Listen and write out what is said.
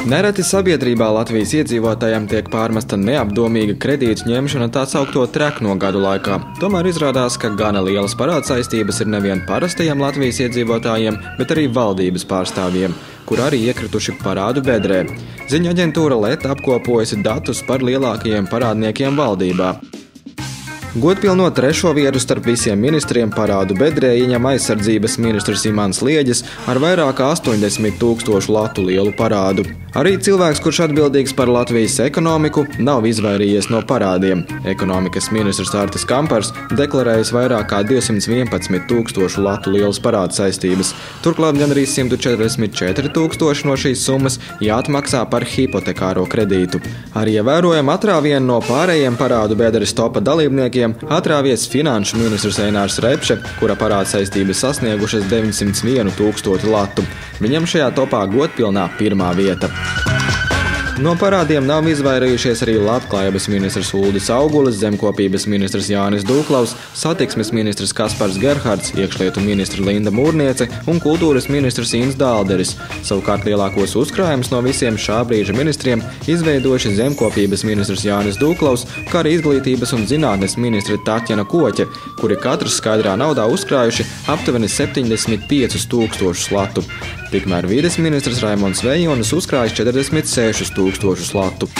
Nereti sabiedrībā Latvijas iedzīvotājiem tiek pārmesta neapdomīga kredītu ņemšana tā saukto trekno gadu laikā. Tomēr izrādās, ka gana lielas parādsaistības ir nevien parastajiem Latvijas iedzīvotājiem, bet arī valdības pārstāvjiem, kur arī iekrituši parādu bedrē. Ziņu aģentūra LET apkopojusi datus par lielākajiem parādniekiem valdībā. Godpilno 3. vietu starp visiem ministriem parādu bedrē ieņem aizsardzības ministrs Imants Lieģis ar vairāk kā 80 000 latu lielu parādu. Arī cilvēks, kurš atbildīgs par Latvijas ekonomiku, nav izvairījies no parādiem. Ekonomikas ministrs Artis Kampars deklarējis vairāk kā 211 000 latu lielas parādu saistības. Turklāt gan arī 144 000 no šīs summas jāatmaksā par hipotekāro kredītu. Ar ievērojumu atrāvienu no pārējiem parādu bedres topa dalībniekiem atrāvies finanšu ministrs Einārs Repše, kura parāda saistības sasniegušas 901 000 latu. Viņam šajā topā godpilnā 1. vieta. No parādiem nav izvairījušies arī Labklājības ministrs Uldis Augulis, zemkopības ministrs Jānis Dūklaus, satiksmes ministrs Kaspars Gerhards, iekšlietu ministra Linda Mūrniece un kultūras ministrs Inns Dālderis. Savukārt lielākos uzkrājumus no visiem šā brīža ministriem izveidojuši zemkopības ministrs Jānis Dūklaus, kā arī izglītības un zinātnes ministre Taķena Koķe, kuri katrs skaidrā naudā uzkrājuši aptuveni 75 000 latu. Tikmēr vides ministrs Raimonds Vejonis uzkrājis 46 000 latu.